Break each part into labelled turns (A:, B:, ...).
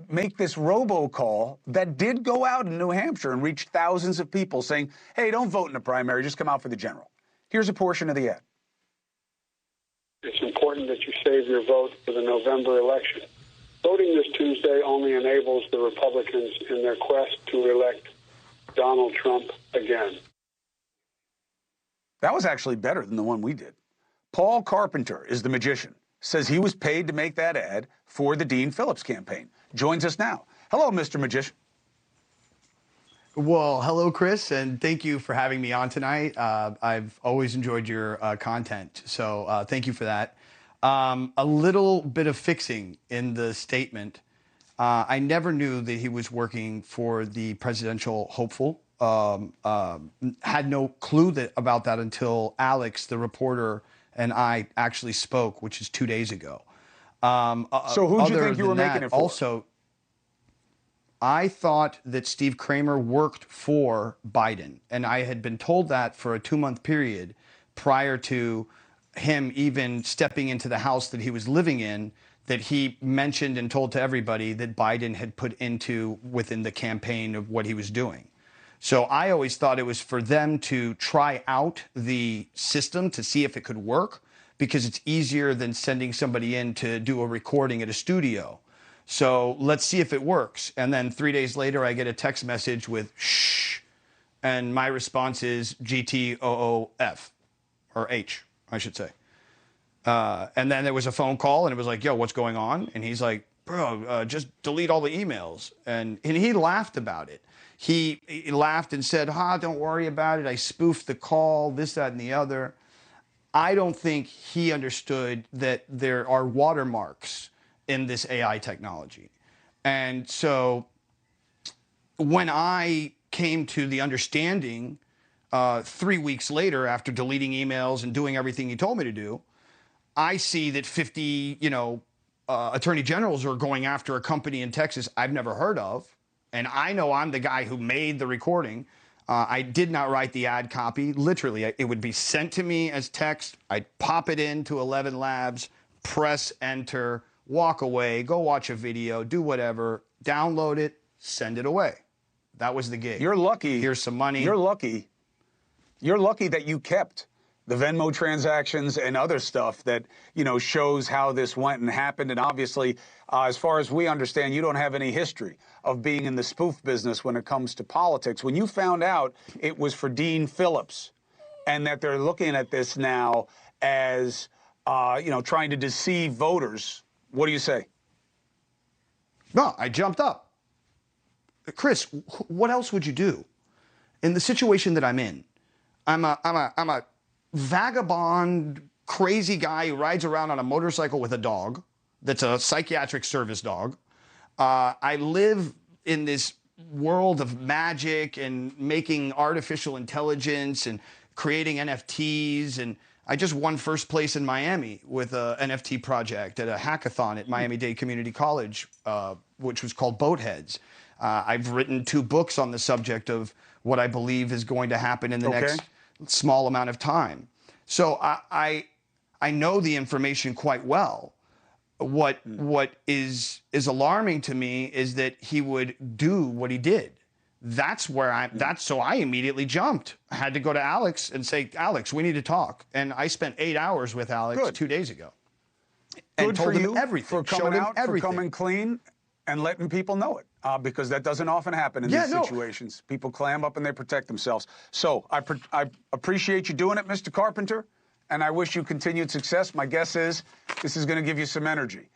A: make this robocall that did go out in New Hampshire and reach thousands of people saying, hey, don't vote in the primary, just come out for the general. Here's a portion of the ad.
B: It's important that you save your vote for the November election. Voting this Tuesday only enables the Republicans in their quest to elect Donald Trump again.
A: That was actually better than the one we did. Paul Carpenter is the magician. Says he was paid to make that ad for the Dean Phillips campaign. Joins us now. Hello, Mr. Magician.
C: Well, hello, Chris, and thank you for having me on tonight. I've always enjoyed your content, so thank you for that. A little bit of fixing in the statement. I never knew that he was working for the presidential hopeful. Had no clue about that until Alex, the reporter, and I actually spoke, which is 2 days ago.
A: So who do you think you were making it for?
C: Also, I thought that Steve Kramer worked for Biden, and I had been told that for a 2-month period prior to him even stepping into the house that he was living in, that he mentioned and told to everybody that Biden had put into within the campaign of what he was doing. So I always thought it was for them to try out the system to see if it could work, because it's easier than sending somebody in to do a recording at a studio. So let's see if it works. And then 3 days later, I get a text message with shh. And my response is GTOOF, or H, I should say. And then there was a phone call and it was like, yo, what's going on? And he's like, bro, just delete all the emails. And he laughed about it. He laughed and said, don't worry about it. I spoofed the call, this, that, and the other. I don't think he understood that there are watermarks in this AI technology. And so when I came to the understanding 3 weeks later, after deleting emails and doing everything he told me to do, I see that 50, attorney generals are going after a company in Texas I've never heard of. And I know I'm the guy who made the recording. I did not write the ad copy. Literally, it would be sent to me as text. I'd pop it into 11 Labs, press enter, walk away, go watch a video, do whatever, download it, send it away. That was the gig.
A: You're lucky.
C: Here's some money.
A: You're lucky. You're lucky that you kept the Venmo transactions and other stuff that, shows how this went and happened. And obviously, as far as we understand, you don't have any history of being in the spoof business when it comes to politics. When you found out it was for Dean Phillips and that they're looking at this now as, trying to deceive voters, what do you say?
C: No, I jumped up. Chris, what else would you do? In the situation that I'm in, I'm a vagabond, crazy guy who rides around on a motorcycle with a dog that's a psychiatric service dog. I live in this world of magic and making artificial intelligence and creating NFTs. And I just won first place in Miami with an NFT project at a hackathon at Miami-Dade Community College, which was called Boatheads. I've written 2 books on the subject of what I believe is going to happen in the next small amount of time. So I know the information quite well. What is alarming to me is that he would do what he did. So I immediately jumped. I had to go to Alex and say, Alex, we need to talk. And I spent 8 hours with Alex 2 days ago. And
A: Good
C: told
A: for
C: him
A: you
C: everything.
A: for coming out, for coming clean and letting people know it. Because that doesn't often happen in these situations. People clam up and they protect themselves. So I appreciate you doing it, Mr. Carpenter, and I wish you continued success. My guess is this is going to give you some energy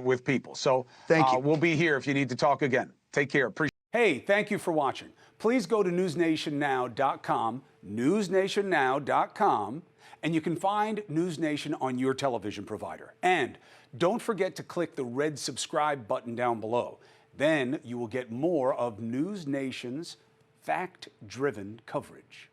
A: with people. So
C: thank you.
A: We'll be here if you need to talk again. Take care. Hey, thank you for watching. Please go to newsnationnow.com, newsnationnow.com, and you can find NewsNation on your television provider. And don't forget to click the red subscribe button down below. Then you will get more of NewsNation's fact-driven coverage.